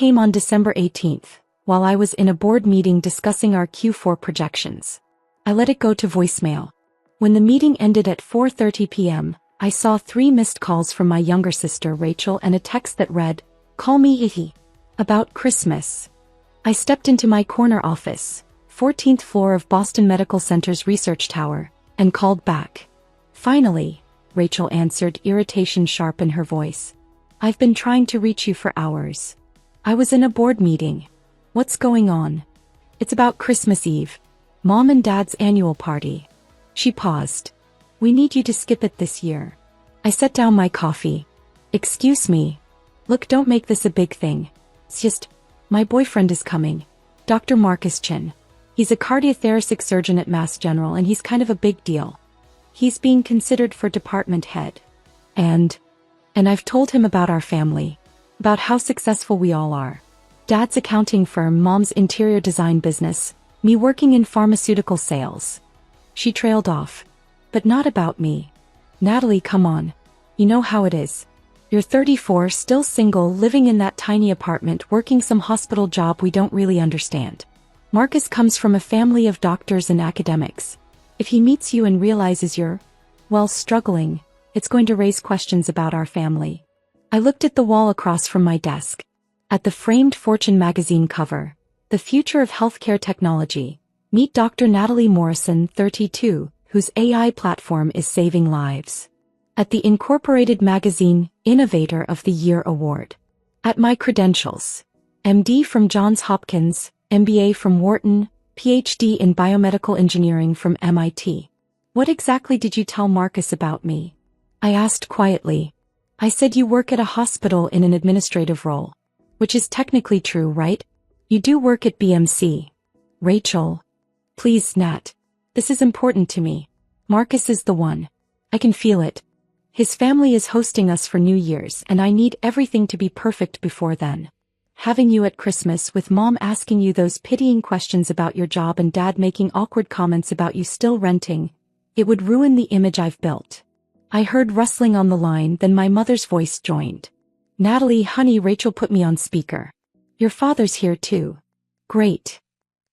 came on December 18th, while I was in a board meeting discussing our Q4 projections. I let it go to voicemail. When the meeting ended at 4:30 p.m., I saw 3 missed calls from my younger sister Rachel and a text that read, "Call me Ihi. About Christmas." I stepped into my corner office, 14th floor of Boston Medical Center's research tower, and called back. "Finally," Rachel answered, irritation sharp in her voice. "I've been trying to reach you for hours." "I was in a board meeting." "What's going on?" "It's about Christmas Eve. Mom and Dad's annual party." She paused. "We need you to skip it this year." I set down my coffee. "Excuse me. Look, don't make this a big thing. It's just, my boyfriend is coming. Dr. Marcus Chin. He's a cardiothoracic surgeon at Mass General and he's kind of a big deal. He's being considered for department head. And I've told him about our family. About how successful we all are. Dad's accounting firm, Mom's interior design business, me working in pharmaceutical sales." She trailed off. "But not about me. Natalie, come on. You know how it is. You're 34, still single, living in that tiny apartment, working some hospital job we don't really understand. Marcus comes from a family of doctors and academics. If he meets you and realizes you're, well, struggling, it's going to raise questions about our family." I looked at the wall across from my desk. At the framed Fortune magazine cover, "The Future of Healthcare Technology. Meet Dr. Natalie Morrison, 32, whose AI platform is saving lives." At the Incorporated magazine, Innovator of the Year Award. At my credentials: MD from Johns Hopkins, MBA from Wharton, PhD in biomedical engineering from MIT. "What exactly did you tell Marcus about me?" I asked quietly. "I said you work at a hospital in an administrative role. Which is technically true, right? You do work at BMC. Rachel. Please, Nat. This is important to me. Marcus is the one. I can feel it. His family is hosting us for New Year's and I need everything to be perfect before then. Having you at Christmas with Mom asking you those pitying questions about your job and Dad making awkward comments about you still renting, it would ruin the image I've built." I heard rustling on the line, then my mother's voice joined. "Natalie, honey," Rachel put me on speaker. "Your father's here too." "Great."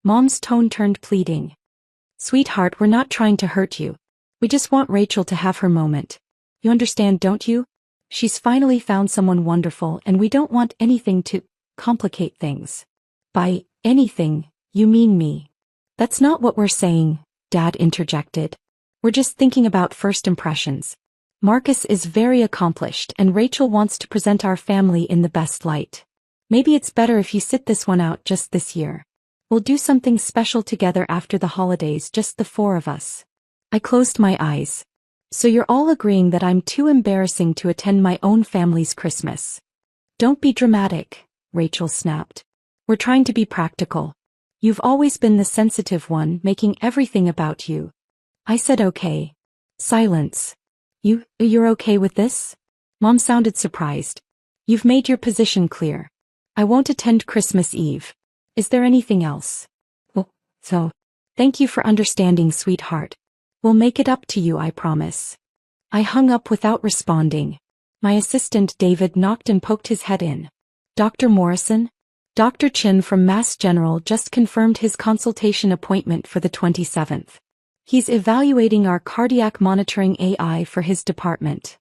Mom's tone turned pleading. "Sweetheart, we're not trying to hurt you. We just want Rachel to have her moment. You understand, don't you? She's finally found someone wonderful and we don't want anything to complicate things." "By anything, you mean me." "That's not what we're saying," Dad interjected. "We're just thinking about first impressions. Marcus is very accomplished and Rachel wants to present our family in the best light. Maybe it's better if you sit this one out just this year. We'll do something special together after the holidays, just the 4 of us." I closed my eyes. "So you're all agreeing that I'm too embarrassing to attend my own family's Christmas?" "Don't be dramatic," Rachel snapped. "We're trying to be practical. You've always been the sensitive one, making everything about you." I said okay. Silence. You're okay with this?" Mom sounded surprised. "You've made your position clear. I won't attend Christmas Eve. Is there anything else?" "Well, so, thank you for understanding, sweetheart. We'll make it up to you, I promise." I hung up without responding. My assistant David knocked and poked his head in. "Dr. Morrison?" "Dr. Chin from Mass General just confirmed his consultation appointment for the 27th. He's evaluating our cardiac monitoring AI for his department."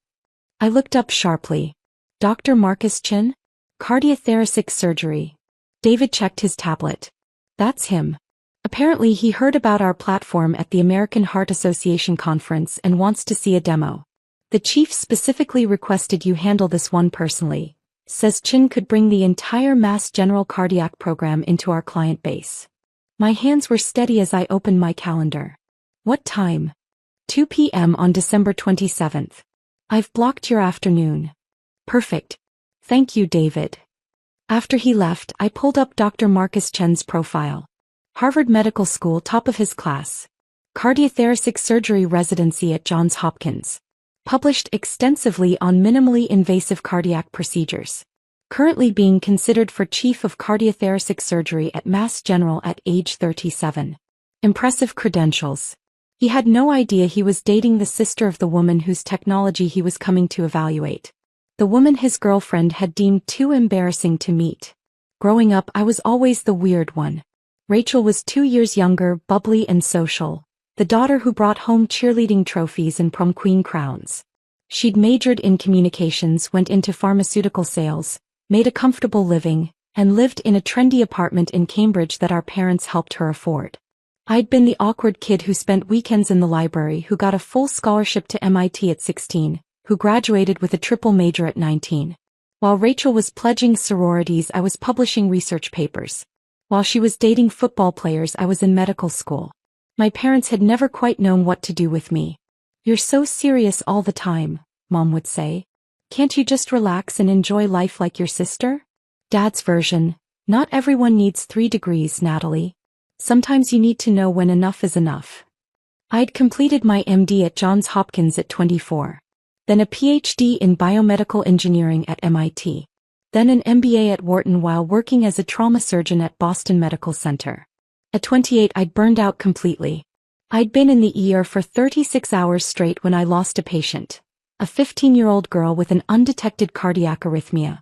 I looked up sharply. "Dr. Marcus Chin? Cardiothoracic surgery." David checked his tablet. "That's him. Apparently he heard about our platform at the American Heart Association conference and wants to see a demo. The chief specifically requested you handle this one personally. Says Chin could bring the entire Mass General cardiac program into our client base." My hands were steady as I opened my calendar. "What time?" 2 p.m. on December 27th. "I've blocked your afternoon." "Perfect. Thank you, David." After he left, I pulled up Dr. Marcus Chen's profile. Harvard Medical School, top of his class. Cardiothoracic surgery residency at Johns Hopkins. Published extensively on minimally invasive cardiac procedures. Currently being considered for chief of cardiothoracic surgery at Mass General at age 37. Impressive credentials. He had no idea he was dating the sister of the woman whose technology he was coming to evaluate. The woman his girlfriend had deemed too embarrassing to meet. Growing up, I was always the weird one. Rachel was 2 years younger, bubbly and social, the daughter who brought home cheerleading trophies and prom queen crowns. She'd majored in communications, went into pharmaceutical sales, made a comfortable living, and lived in a trendy apartment in Cambridge that our parents helped her afford. I'd been the awkward kid who spent weekends in the library, who got a full scholarship to MIT at 16, who graduated with a triple major at 19. While Rachel was pledging sororities, I was publishing research papers. While she was dating football players, I was in medical school. My parents had never quite known what to do with me. "You're so serious all the time," Mom would say. "Can't you just relax and enjoy life like your sister?" Dad's version: "Not everyone needs 3 degrees, Natalie. Sometimes you need to know when enough is enough." I'd completed my MD at Johns Hopkins at 24. Then a PhD in biomedical engineering at MIT. Then an MBA at Wharton while working as a trauma surgeon at Boston Medical Center. At 28, I'd burned out completely. I'd been in the ER for 36 hours straight when I lost a patient, a 15-year-old girl with an undetected cardiac arrhythmia.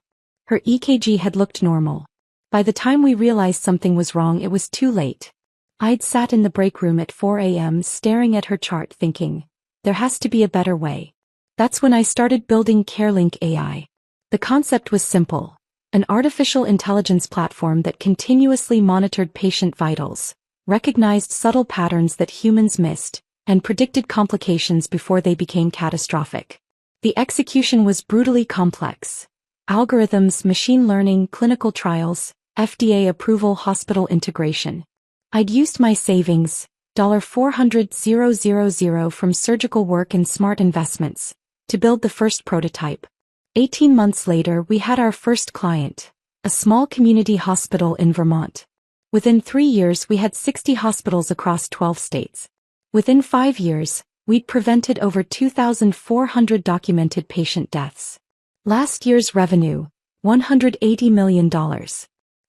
Her EKG had looked normal. By the time we realized something was wrong, it was too late. I'd sat in the break room at 4 a.m. staring at her chart thinking, there has to be a better way. That's when I started building CareLink AI. The concept was simple: an artificial intelligence platform that continuously monitored patient vitals, recognized subtle patterns that humans missed, and predicted complications before they became catastrophic. The execution was brutally complex. Algorithms, machine learning, clinical trials, FDA approval, hospital integration. I'd used my savings, $400,000 from surgical work and smart investments, to build the first prototype. 18 months later, we had our first client, a small community hospital in Vermont. Within 3 years, we had 60 hospitals across 12 states. Within 5 years, we'd prevented over 2,400 documented patient deaths. Last year's revenue, $180 million.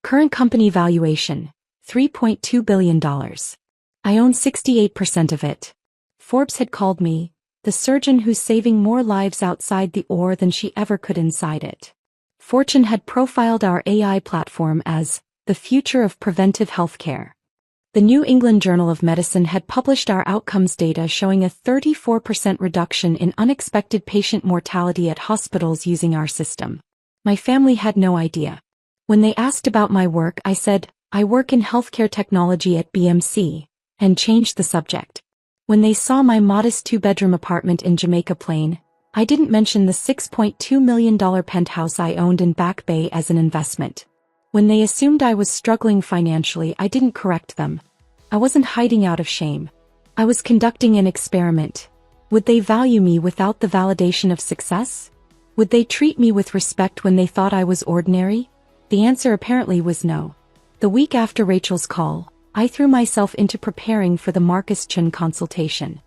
Current company valuation, $3.2 billion. I own 68% of it. Forbes had called me the surgeon who's saving more lives outside the OR than she ever could inside it. Fortune had profiled our AI platform as the future of preventive healthcare. The New England Journal of Medicine had published our outcomes data showing a 34% reduction in unexpected patient mortality at hospitals using our system. My family had no idea. When they asked about my work, I said, I work in healthcare technology at BMC, and changed the subject. When they saw my modest 2-bedroom apartment in Jamaica Plain, I didn't mention the $6.2 million penthouse I owned in Back Bay as an investment. When they assumed I was struggling financially, I didn't correct them. I wasn't hiding out of shame. I was conducting an experiment. Would they value me without the validation of success? Would they treat me with respect when they thought I was ordinary? The answer apparently was no. The week after Rachel's call, I threw myself into preparing for the Marcus Chun consultation.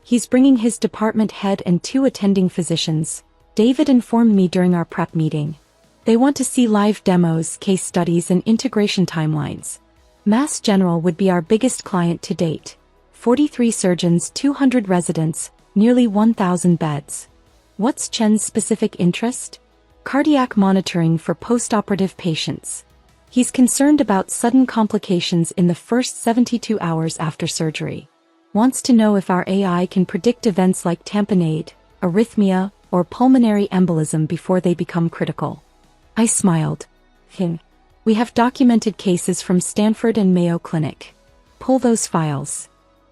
He's bringing his department head and 2 attending physicians, David informed me during our prep meeting. They want to see live demos, case studies, and integration timelines. Mass General would be our biggest client to date. 43 surgeons, 200 residents, nearly 1,000 beds. What's Chen's specific interest? Cardiac monitoring for postoperative patients. He's concerned about sudden complications in the first 72 hours after surgery. Wants to know if our AI can predict events like tamponade, arrhythmia, or pulmonary embolism before they become critical. I smiled. We have documented cases from Stanford and Mayo Clinic. Pull those files.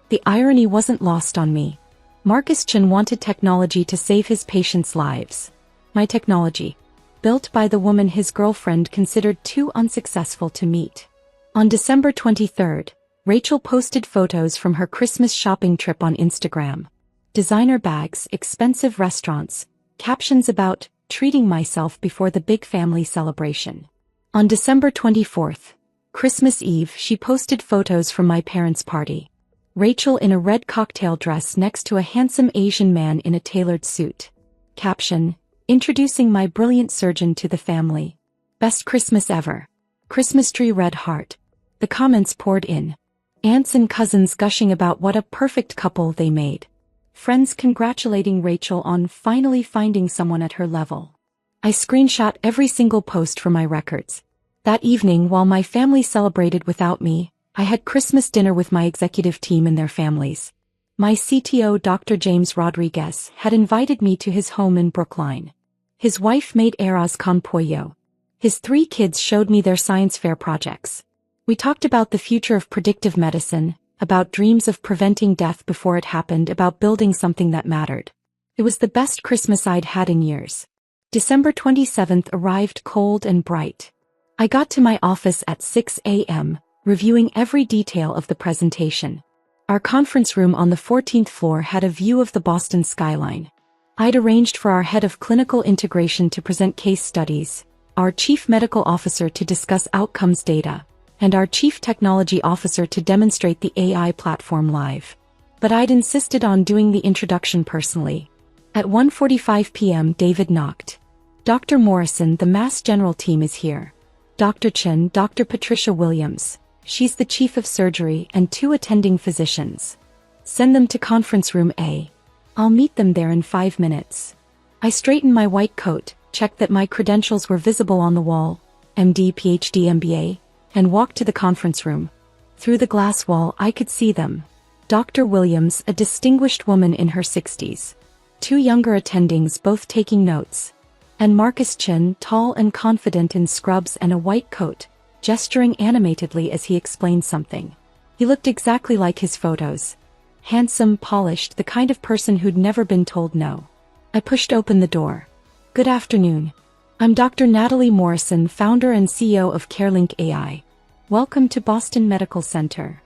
The irony wasn't lost on me. Marcus Chun wanted technology to save his patients' lives. My technology, built by the woman his girlfriend considered too unsuccessful to meet. On December 23rd, Rachel posted photos from her Christmas shopping trip on Instagram. Designer bags, expensive restaurants, captions about treating myself before the big family celebration. On December 24th, Christmas Eve, she posted photos from my parents' party. Rachel in a red cocktail dress next to a handsome Asian man in a tailored suit. Caption: introducing my brilliant surgeon to the family. Best Christmas ever. Christmas tree red heart. The comments poured in. Aunts and cousins gushing about what a perfect couple they made. Friends congratulating Rachel on finally finding someone at her level. I screenshot every single post for my records. That evening, while my family celebrated without me, I had Christmas dinner with my executive team and their families. My CTO, Dr. James Rodriguez, had invited me to his home in Brookline. His wife made arroz con pollo. His 3 kids showed me their science fair projects. We talked about the future of predictive medicine, about dreams of preventing death before it happened, about building something that mattered. It was the best Christmas I'd had in years. December 27th arrived cold and bright. I got to my office at 6 a.m., reviewing every detail of the presentation. Our conference room on the 14th floor had a view of the Boston skyline. I'd arranged for our head of clinical integration to present case studies, our chief medical officer to discuss outcomes data, and our chief technology officer to demonstrate the AI platform live. But I'd insisted on doing the introduction personally. At 1:45 p.m. David knocked. Dr. Morrison, the Mass General team is here. Dr. Chen, Dr. Patricia Williams, she's the chief of surgery, and 2 attending physicians. Send them to conference room A. I'll meet them there in 5 minutes. I straightened my white coat, checked that my credentials were visible on the wall, MD, PhD, MBA, and walked to the conference room. Through the glass wall I could see them. Dr. Williams, a distinguished woman in her 60s. 2 younger attendings both taking notes. And Marcus Chen, tall and confident in scrubs and a white coat, gesturing animatedly as he explained something. He looked exactly like his photos. Handsome, polished, the kind of person who'd never been told no. I pushed open the door. Good afternoon. I'm Dr. Natalie Morrison, founder and CEO of CareLink AI. Welcome to Boston Medical Center.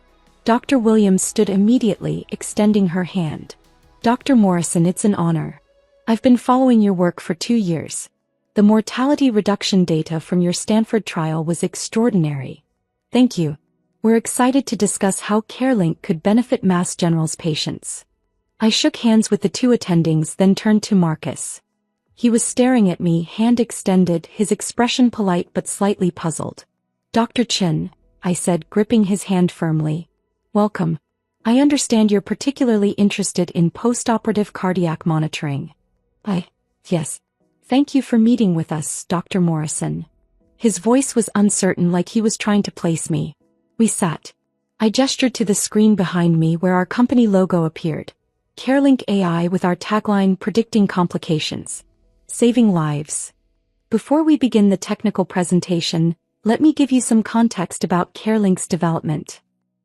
Dr. Williams stood immediately, extending her hand. Dr. Morrison, it's an honor. I've been following your work for 2 years. The mortality reduction data from your Stanford trial was extraordinary. Thank you. We're excited to discuss how CareLink could benefit Mass General's patients. I shook hands with the 2 attendings, then turned to Marcus. He was staring at me, hand extended, his expression polite but slightly puzzled. Dr. Chen, I said, gripping his hand firmly. Welcome. I understand you're particularly interested in postoperative cardiac monitoring. Yes. Thank you for meeting with us, Dr. Morrison. His voice was uncertain, like he was trying to place me. We sat. I gestured to the screen behind me where our company logo appeared. CareLink AI with our tagline, predicting complications, saving lives. Before we begin the technical presentation, let me give you some context about CareLink's development.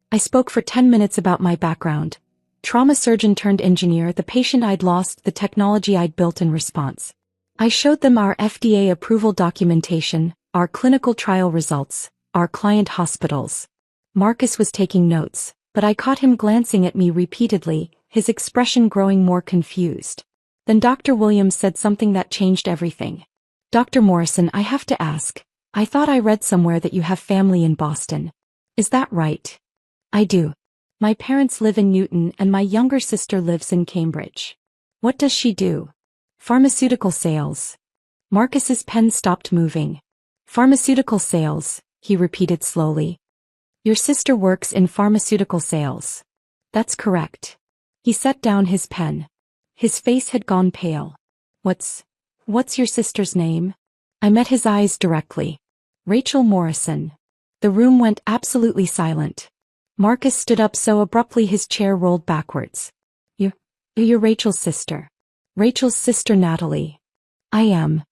I spoke for 10 minutes about my background. Trauma surgeon turned engineer, the patient I'd lost, the technology I'd built in response. I showed them our FDA approval documentation, our clinical trial results, our client hospitals. Marcus was taking notes, but I caught him glancing at me repeatedly, his expression growing more confused. Then Dr. Williams said something that changed everything. Dr. Morrison, I have to ask, I thought I read somewhere that you have family in Boston. Is that right? I do. My parents live in Newton and my younger sister lives in Cambridge. What does she do? Pharmaceutical sales. Marcus's pen stopped moving. Pharmaceutical sales, he repeated slowly. Your sister works in pharmaceutical sales. That's correct. He set down his pen. His face had gone pale. What's your sister's name? I met his eyes directly. Rachel Morrison. The room went absolutely silent. Marcus stood up so abruptly his chair rolled backwards. You're Rachel's sister. Rachel's sister Natalie. I am.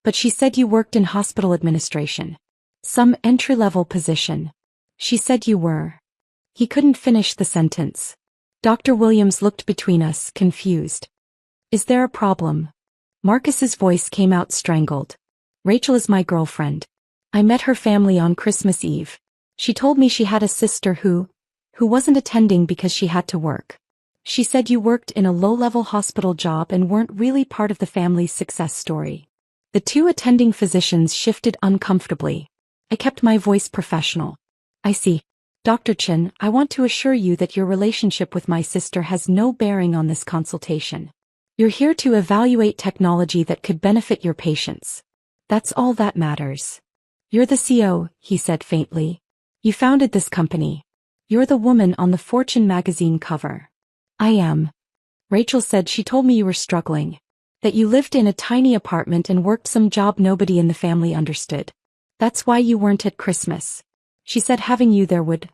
But she said you worked in hospital administration. Some entry-level position. She said you were. He couldn't finish the sentence. Dr. Williams looked between us, confused. Is there a problem? Marcus's voice came out strangled. Rachel is my girlfriend. I met her family on Christmas Eve. She told me she had a sister who wasn't attending because she had to work. She said you worked in a low-level hospital job and weren't really part of the family's success story. The 2 attending physicians shifted uncomfortably. I kept my voice professional. I see. Dr. Chen, I want to assure you that your relationship with my sister has no bearing on this consultation. You're here to evaluate technology that could benefit your patients. That's all that matters. You're the CEO, he said faintly. You founded this company. You're the woman on the Fortune magazine cover. I am. Rachel said she told me you were struggling. That you lived in a tiny apartment and worked some job nobody in the family understood. That's why you weren't at Christmas. She said having you there would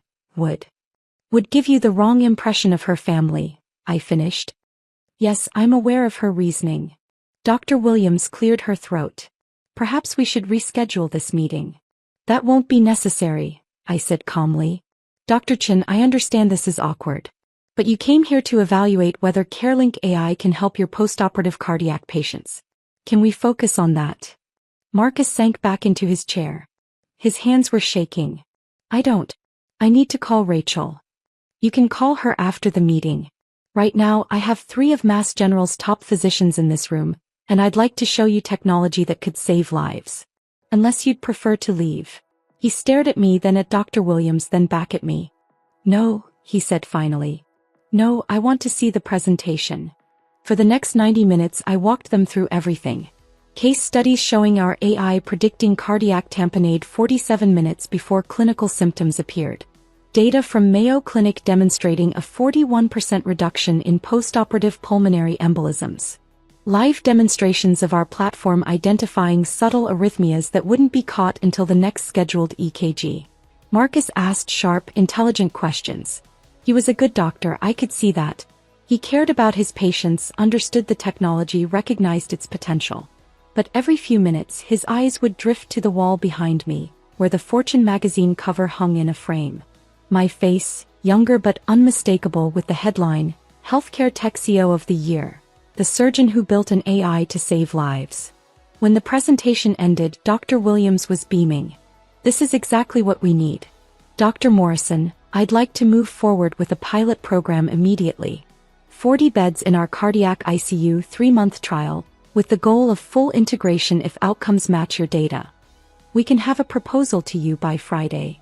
give you the wrong impression of her family, I finished. Yes, I'm aware of her reasoning. Dr. Williams cleared her throat. Perhaps we should reschedule this meeting. That won't be necessary, I said calmly. Dr. Chen, I understand this is awkward. But you came here to evaluate whether CareLink AI can help your postoperative cardiac patients. Can we focus on that? Marcus sank back into his chair. His hands were shaking. I need to call Rachel. You can call her after the meeting. Right now, I have 3 of Mass General's top physicians in this room, and I'd like to show you technology that could save lives. Unless you'd prefer to leave. He stared at me, then at Dr. Williams, then back at me. No, he said finally. No, I want to see the presentation. For the next 90 minutes, I walked them through everything. Case studies showing our AI predicting cardiac tamponade 47 minutes before clinical symptoms appeared. Data from Mayo Clinic demonstrating a 41% reduction in postoperative pulmonary embolisms. Live demonstrations of our platform identifying subtle arrhythmias that wouldn't be caught until the next scheduled EKG. Marcus asked sharp, intelligent questions. He was a good doctor, I could see that. He cared about his patients, understood the technology, recognized its potential. But every few minutes his eyes would drift to the wall behind me, where the Fortune magazine cover hung in a frame. My face, younger but unmistakable, with the headline, Healthcare Tech CEO of the Year, the surgeon who built an AI to save lives. When the presentation ended, Dr. Williams was beaming. This is exactly what we need. Dr. Morrison, I'd like to move forward with a pilot program immediately. 40 beds in our cardiac ICU 3-month trial, with the goal of full integration if outcomes match your data. We can have a proposal to you by Friday.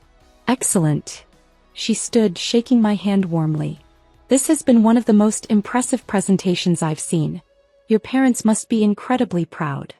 Excellent. She stood, shaking my hand warmly. This has been one of the most impressive presentations I've seen. Your parents must be incredibly proud.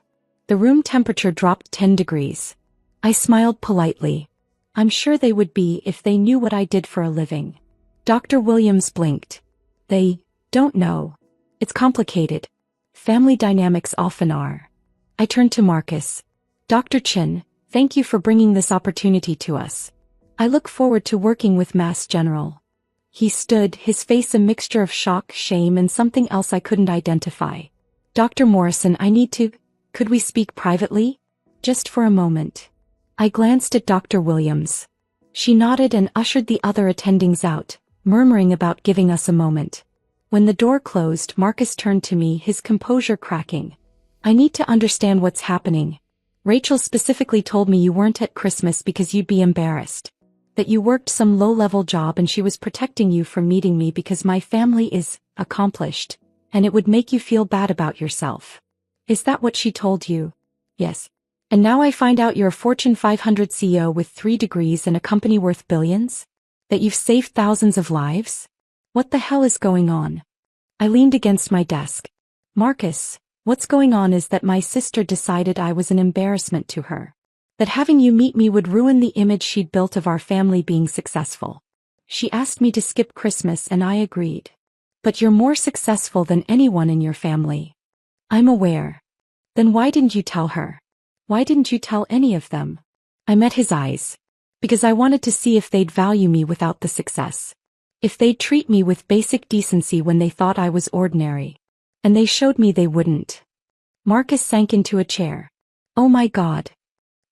The room temperature dropped 10 degrees. I smiled politely. I'm sure they would be if they knew what I did for a living. Dr. Williams blinked. They don't know. It's complicated. Family dynamics often are. I turned to Marcus. Dr. Chen, thank you for bringing this opportunity to us. I look forward to working with Mass General. He stood, his face a mixture of shock, shame, and something else I couldn't identify. Dr. Morrison, could we speak privately? Just for a moment. I glanced at Dr. Williams. She nodded and ushered the other attendings out, murmuring about giving us a moment. When the door closed, Marcus turned to me, his composure cracking. I need to understand what's happening. Rachel specifically told me you weren't at Christmas because you'd be embarrassed. That you worked some low-level job and she was protecting you from meeting me because my family is accomplished, and it would make you feel bad about yourself. Is that what she told you? Yes. And now I find out you're a Fortune 500 CEO with 3 degrees and a company worth billions? That you've saved thousands of lives? What the hell is going on? I leaned against my desk. Marcus, what's going on is that my sister decided I was an embarrassment to her. That having you meet me would ruin the image she'd built of our family being successful. She asked me to skip Christmas and I agreed. But you're more successful than anyone in your family. I'm aware. Then why didn't you tell her? Why didn't you tell any of them? I met his eyes. Because I wanted to see if they'd value me without the success. If they'd treat me with basic decency when they thought I was ordinary. And they showed me they wouldn't. Marcus sank into a chair. Oh my God.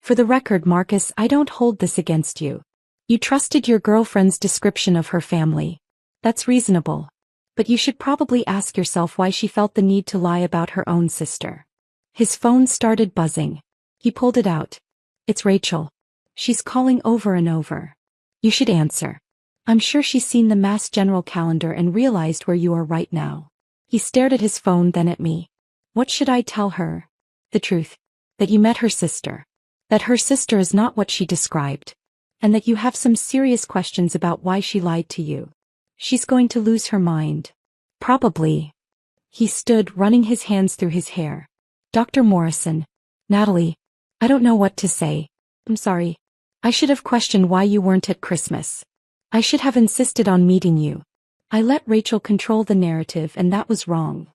For the record, Marcus, I don't hold this against you. You trusted your girlfriend's description of her family. That's reasonable. But you should probably ask yourself why she felt the need to lie about her own sister. His phone started buzzing. He pulled it out. It's Rachel. She's calling over and over. You should answer. I'm sure she's seen the Mass General calendar and realized where you are right now. He stared at his phone, then at me. What should I tell her? The truth. That you met her sister. That her sister is not what she described. And that you have some serious questions about why she lied to you. She's going to lose her mind. Probably. He stood, running his hands through his hair. Dr. Morrison. Natalie. I don't know what to say. I'm sorry. I should have questioned why you weren't at Christmas. I should have insisted on meeting you. I let Rachel control the narrative and that was wrong.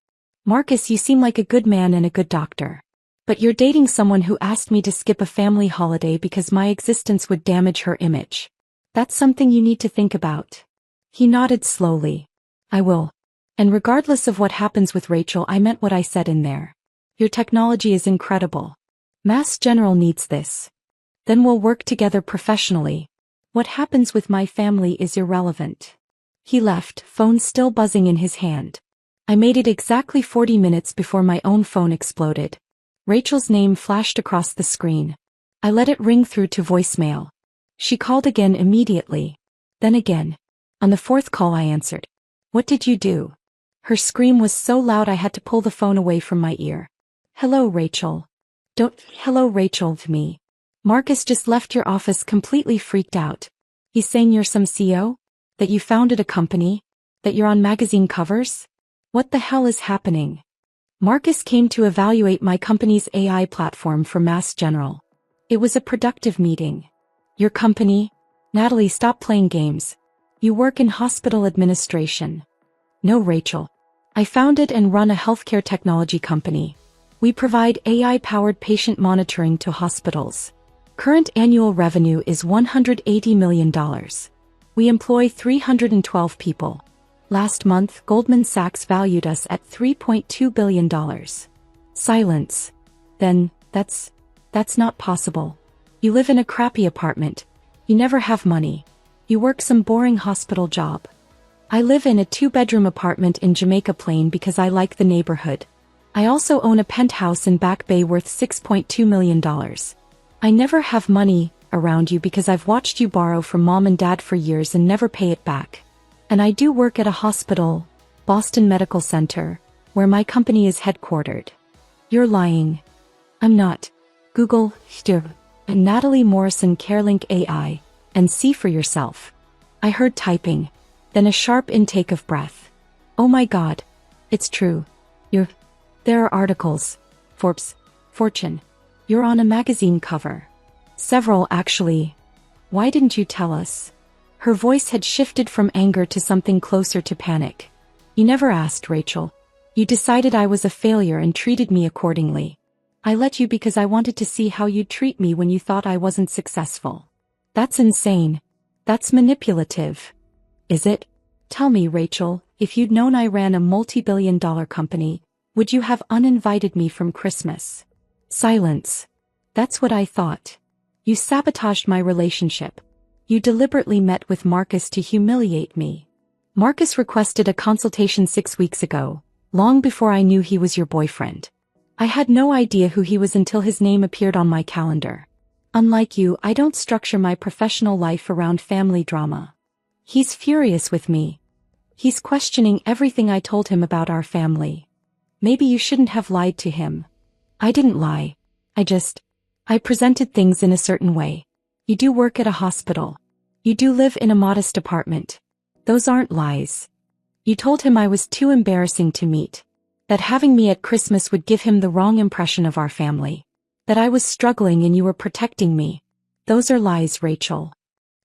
Marcus, you seem like a good man and a good doctor. But you're dating someone who asked me to skip a family holiday because my existence would damage her image. That's something you need to think about. He nodded slowly. I will. And regardless of what happens with Rachel, I meant what I said in there. Your technology is incredible. Mass General needs this. Then we'll work together professionally. What happens with my family is irrelevant. He left, phone still buzzing in his hand. I made it exactly 40 minutes before my own phone exploded. Rachel's name flashed across the screen. I let it ring through to voicemail. She called again immediately. Then again. On the fourth call I answered. What did you do? Her scream was so loud I had to pull the phone away from my ear. Hello, Rachel. Hello, Rachel, to me. Marcus just left your office completely freaked out. He's saying you're some CEO? That you founded a company? That you're on magazine covers? What the hell is happening? Marcus came to evaluate my company's AI platform for Mass General. It was a productive meeting. Your company? Natalie, stop playing games. You work in hospital administration. No, Rachel. I founded and run a healthcare technology company. We provide AI-powered patient monitoring to hospitals. Current annual revenue is $180 million. We employ 312 people. Last month, Goldman Sachs valued us at $3.2 billion. Silence. Then, that's not possible. You live in a crappy apartment. You never have money. You work some boring hospital job. I live in a 2-bedroom apartment in Jamaica Plain because I like the neighborhood. I also own a penthouse in Back Bay worth $6.2 million. I never have money around you because I've watched you borrow from mom and dad for years and never pay it back. And I do work at a hospital, Boston Medical Center, where my company is headquartered. You're lying. I'm not. Google, Natalie Morrison CareLink AI, and see for yourself. I heard typing, then a sharp intake of breath. Oh my God. It's true. There are articles. Forbes, Fortune. You're on a magazine cover. Several, actually. Why didn't you tell us? Her voice had shifted from anger to something closer to panic. You never asked, Rachel. You decided I was a failure and treated me accordingly. I let you because I wanted to see how you'd treat me when you thought I wasn't successful. That's insane. That's manipulative. Is it? Tell me, Rachel, if you'd known I ran a multi-billion-dollar company, would you have uninvited me from Christmas? Silence. That's what I thought. You sabotaged my relationship. You deliberately met with Marcus to humiliate me. Marcus requested a consultation 6 weeks ago, long before I knew he was your boyfriend. I had no idea who he was until his name appeared on my calendar. Unlike you, I don't structure my professional life around family drama. He's furious with me. He's questioning everything I told him about our family. Maybe you shouldn't have lied to him. I didn't lie. I presented things in a certain way. You do work at a hospital. You do live in a modest apartment. Those aren't lies. You told him I was too embarrassing to meet. That having me at Christmas would give him the wrong impression of our family. That I was struggling and you were protecting me. Those are lies, Rachel.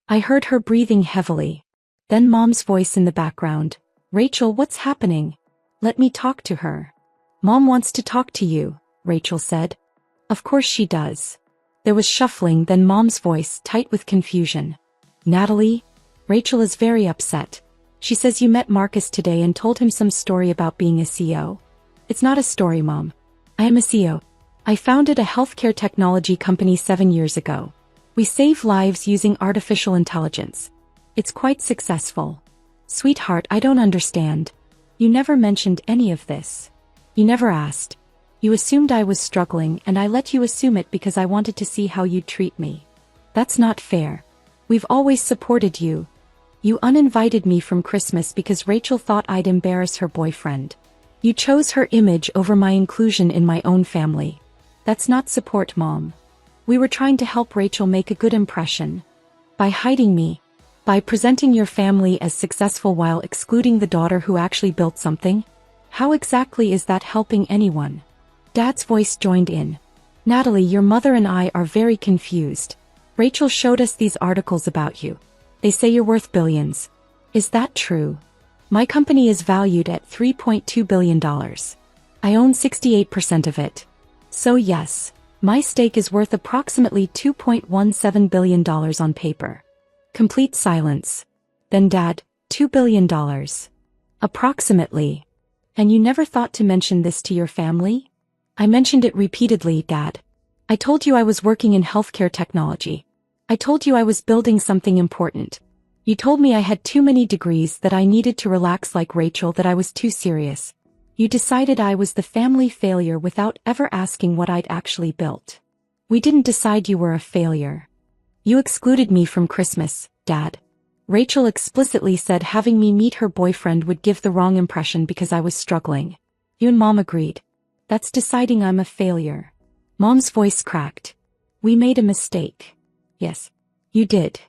I heard her breathing heavily. Then Mom's voice in the background. Rachel, what's happening? Let me talk to her. Mom wants to talk to you, Rachel said. Of course she does. There was shuffling, then Mom's voice, tight with confusion. Natalie? Rachel is very upset. She says you met Marcus today and told him some story about being a CEO. It's not a story, Mom. I am a CEO. I founded a healthcare technology company 7 years ago. We save lives using artificial intelligence. It's quite successful. Sweetheart, I don't understand. You never mentioned any of this. You never asked. You assumed I was struggling and I let you assume it because I wanted to see how you'd treat me. That's not fair. We've always supported you. You uninvited me from Christmas because Rachel thought I'd embarrass her boyfriend. You chose her image over my inclusion in my own family. That's not support, Mom. We were trying to help Rachel make a good impression. By hiding me. By presenting your family as successful while excluding the daughter who actually built something? How exactly is that helping anyone? Dad's voice joined in. Natalie, your mother and I are very confused. Rachel showed us these articles about you. They say you're worth billions. Is that true? My company is valued at $3.2 billion. I own 68% of it. So yes, my stake is worth approximately $2.17 billion on paper. Complete silence. Then Dad, $2 billion. Approximately. And you never thought to mention this to your family? I mentioned it repeatedly, Dad. I told you I was working in healthcare technology. I told you I was building something important. You told me I had too many degrees, that I needed to relax like Rachel, that I was too serious. You decided I was the family failure without ever asking what I'd actually built. We didn't decide you were a failure. You excluded me from Christmas, Dad. Rachel explicitly said having me meet her boyfriend would give the wrong impression because I was struggling. You and Mom agreed. That's deciding I'm a failure. Mom's voice cracked. We made a mistake. Yes. You did.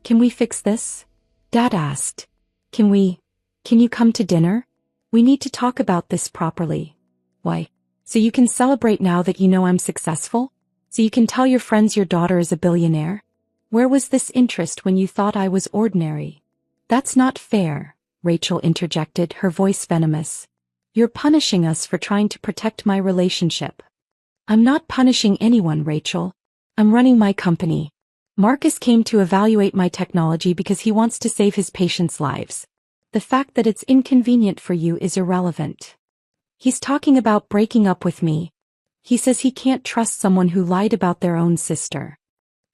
Can we fix this? Dad asked. Can you come to dinner? We need to talk about this properly. Why? So you can celebrate now that you know I'm successful? So you can tell your friends your daughter is a billionaire? Where was this interest when you thought I was ordinary? That's not fair, Rachel interjected, her voice venomous. You're punishing us for trying to protect my relationship. I'm not punishing anyone, Rachel. I'm running my company. Marcus came to evaluate my technology because he wants to save his patients' lives. The fact that it's inconvenient for you is irrelevant. He's talking about breaking up with me. He says he can't trust someone who lied about their own sister.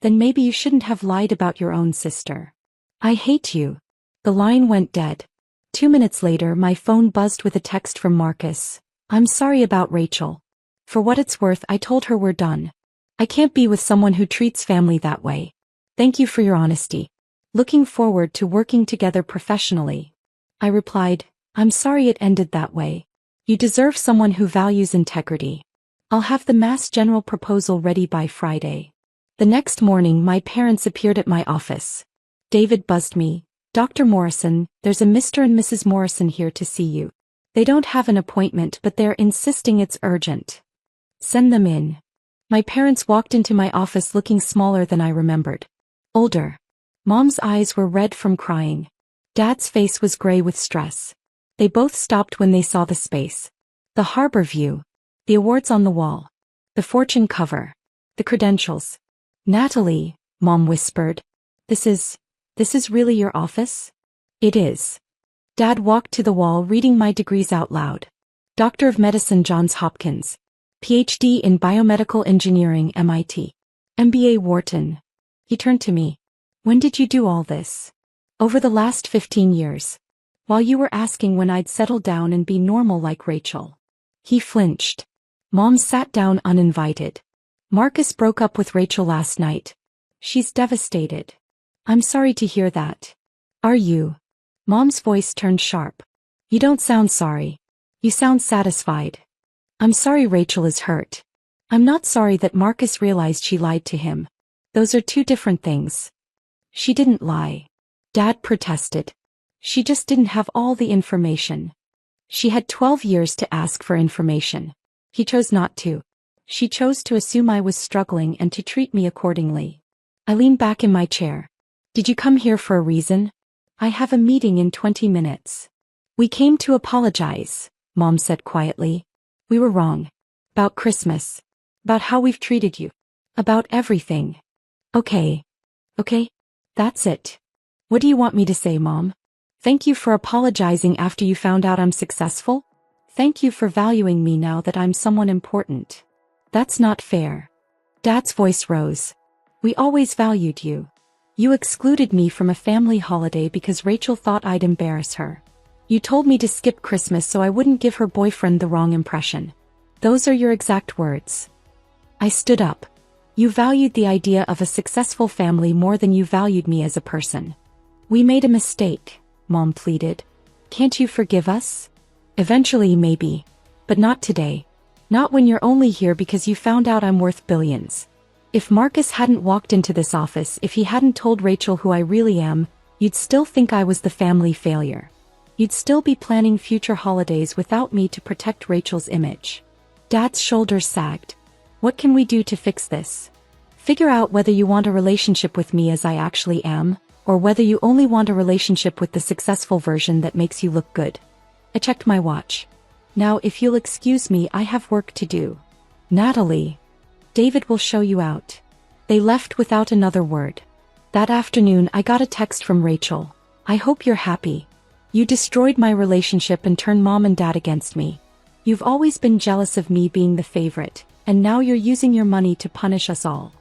Then maybe you shouldn't have lied about your own sister. I hate you. The line went dead. 2 minutes later, my phone buzzed with a text from Marcus. I'm sorry about Rachel. For what it's worth, I told her we're done. I can't be with someone who treats family that way. Thank you for your honesty. Looking forward to working together professionally. I replied, I'm sorry it ended that way. You deserve someone who values integrity. I'll have the Mass General proposal ready by Friday. The next morning, my parents appeared at my office. David buzzed me. Dr. Morrison, there's a Mr. and Mrs. Morrison here to see you. They don't have an appointment, but they're insisting it's urgent. Send them in. My parents walked into my office looking smaller than I remembered. Older. Mom's eyes were red from crying. Dad's face was gray with stress. They both stopped when they saw the space. The harbor view. The awards on the wall. The Fortune cover. The credentials. Natalie, Mom whispered. This is really your office? It is. Dad walked to the wall reading my degrees out loud. Doctor of Medicine, Johns Hopkins. PhD in Biomedical Engineering, MIT. MBA, Wharton. He turned to me. When did you do all this? Over the last 15 years. While you were asking when I'd settle down and be normal like Rachel. He flinched. Mom sat down uninvited. Marcus broke up with Rachel last night. She's devastated. I'm sorry to hear that. Are you? Mom's voice turned sharp. You don't sound sorry. You sound satisfied. I'm sorry Rachel is hurt. I'm not sorry that Marcus realized she lied to him. Those are two different things. She didn't lie. Dad protested. She just didn't have all the information. She had 12 years to ask for information. He chose not to. She chose to assume I was struggling and to treat me accordingly. I leaned back in my chair. Did you come here for a reason? I have a meeting in 20 minutes. We came to apologize, Mom said quietly. We were wrong. About Christmas. About how we've treated you. About everything. Okay. That's it. What do you want me to say, Mom? Thank you for apologizing after you found out I'm successful? Thank you for valuing me now that I'm someone important. That's not fair. Dad's voice rose. We always valued you. You excluded me from a family holiday because Rachel thought I'd embarrass her. You told me to skip Christmas so I wouldn't give her boyfriend the wrong impression. Those are your exact words. I stood up. You valued the idea of a successful family more than you valued me as a person. We made a mistake, Mom pleaded. Can't you forgive us? Eventually, maybe. But not today. Not when you're only here because you found out I'm worth billions. If Marcus hadn't walked into this office, if he hadn't told Rachel who I really am, you'd still think I was the family failure. You'd still be planning future holidays without me to protect Rachel's image. Dad's shoulders sagged. What can we do to fix this? Figure out whether you want a relationship with me as I actually am, or whether you only want a relationship with the successful version that makes you look good. I checked my watch. Now if you'll excuse me, I have work to do. Natalie. David will show you out. They left without another word. That afternoon I got a text from Rachel. I hope you're happy. You destroyed my relationship and turned mom and dad against me. You've always been jealous of me being the favorite, and now you're using your money to punish us all.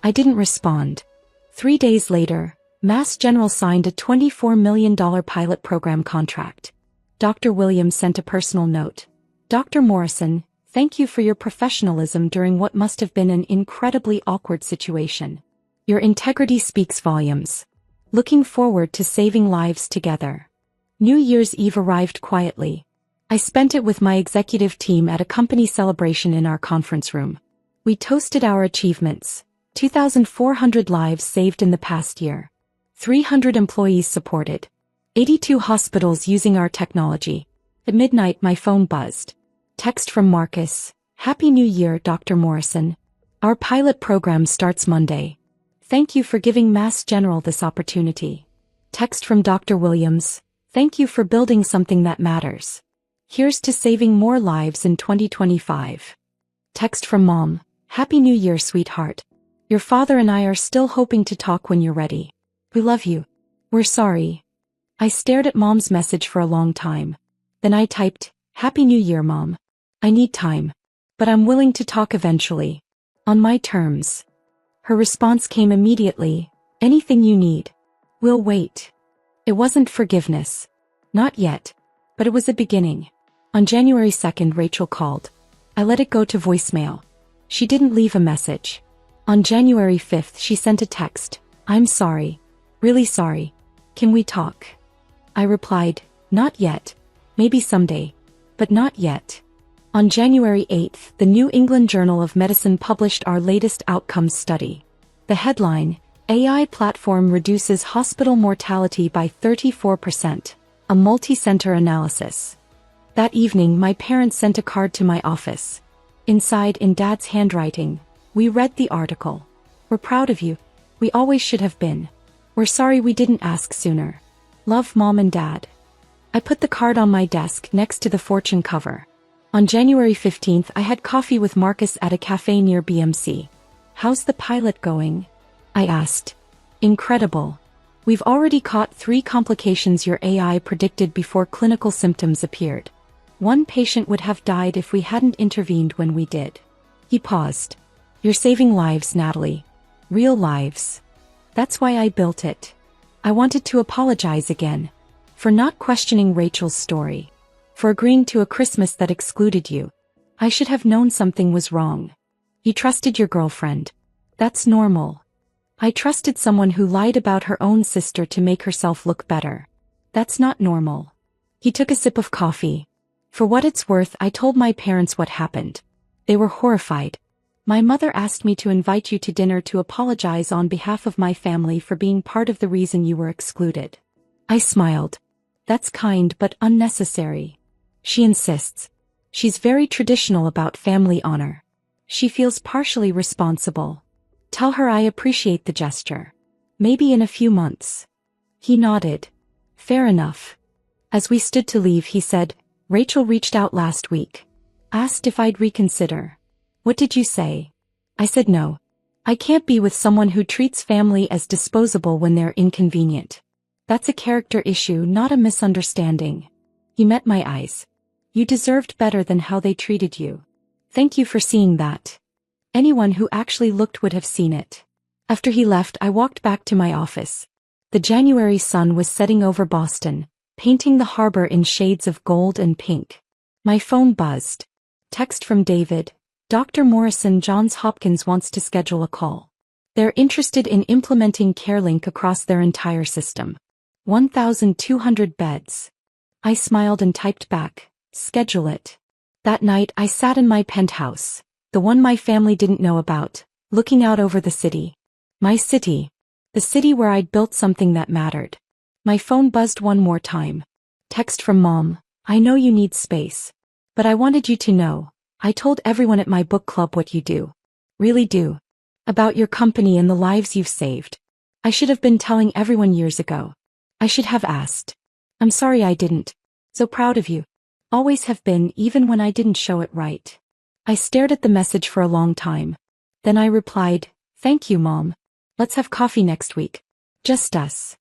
I didn't respond. 3 days later, Mass General signed a $24 million pilot program contract. Dr. Williams sent a personal note. Dr. Morrison, thank you for your professionalism during what must have been an incredibly awkward situation. Your integrity speaks volumes. Looking forward to saving lives together. New Year's Eve arrived quietly. I spent it with my executive team at a company celebration in our conference room. We toasted our achievements. 2,400 lives saved in the past year. 300 employees supported. 82 hospitals using our technology. At midnight my phone buzzed. Text from Marcus. Happy New Year, Dr. Morrison. Our pilot program starts Monday. Thank you for giving Mass General this opportunity. Text from Dr. Williams. Thank you for building something that matters. Here's to saving more lives in 2025. Text from Mom. Happy New Year, sweetheart. Your father and I are still hoping to talk when you're ready. We love you. We're sorry. I stared at Mom's message for a long time. Then I typed, Happy New Year, Mom. I need time. But I'm willing to talk eventually. On my terms. Her response came immediately. Anything you need. We'll wait. It wasn't forgiveness. Not yet. But it was a beginning. On January 2nd, Rachel called. I let it go to voicemail. She didn't leave a message. On January 5th, she sent a text. I'm sorry. Really sorry. Can we talk? I replied, not yet. Maybe someday. But not yet. On January 8th, the New England Journal of Medicine published our latest outcomes study. The headline, AI platform reduces hospital mortality by 34%, a multi-center analysis. That evening my parents sent a card to my office. Inside, in Dad's handwriting, we read the article. We're proud of you. We always should have been. We're sorry we didn't ask sooner. Love, Mom and Dad. I put the card on my desk next to the Fortune cover. On January 15th I had coffee with Marcus at a cafe near BMC. How's the pilot going? I asked. Incredible. We've already caught 3 complications your AI predicted before clinical symptoms appeared. 1 patient would have died if we hadn't intervened when we did. He paused. You're saving lives, Natalie. Real lives. That's why I built it. I wanted to apologize again. For not questioning Rachel's story. For agreeing to a Christmas that excluded you. I should have known something was wrong. You trusted your girlfriend. That's normal. I trusted someone who lied about her own sister to make herself look better. That's not normal. He took a sip of coffee. For what it's worth, I told my parents what happened. They were horrified. My mother asked me to invite you to dinner to apologize on behalf of my family for being part of the reason you were excluded. I smiled. That's kind but unnecessary. She insists. She's very traditional about family honor. She feels partially responsible. Tell her I appreciate the gesture. Maybe in a few months. He nodded. Fair enough. As we stood to leave, he said, Rachel reached out last week. Asked if I'd reconsider. What did you say? I said no. I can't be with someone who treats family as disposable when they're inconvenient. That's a character issue, not a misunderstanding. He met my eyes. You deserved better than how they treated you. Thank you for seeing that. Anyone who actually looked would have seen it. After he left, I walked back to my office. The January sun was setting over Boston, painting the harbor in shades of gold and pink. My phone buzzed. Text from David. Dr. Morrison, Johns Hopkins wants to schedule a call. They're interested in implementing CareLink across their entire system. 1,200 beds. I smiled and typed back, schedule it. That night I sat in my penthouse, the one my family didn't know about, looking out over the city. My city. The city where I'd built something that mattered. My phone buzzed one more time. Text from Mom. I know you need space. But I wanted you to know. I told everyone at my book club what you do. Really do. About your company and the lives you've saved. I should have been telling everyone years ago. I should have asked. I'm sorry I didn't. So proud of you. Always have been, even when I didn't show it right. I stared at the message for a long time. Then I replied, "Thank you, Mom. Let's have coffee next week. Just us."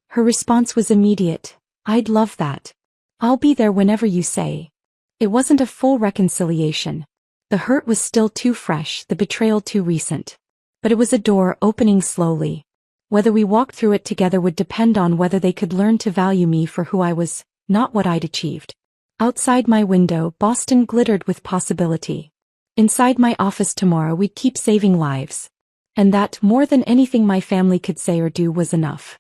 Her response was immediate. "I'd love that. I'll be there whenever you say." It wasn't a full reconciliation. The hurt was still too fresh, the betrayal too recent. But it was a door opening slowly. Whether we walked through it together would depend on whether they could learn to value me for who I was, not what I'd achieved. Outside my window, Boston glittered with possibility. Inside my office tomorrow, we'd keep saving lives. And that, more than anything my family could say or do, was enough.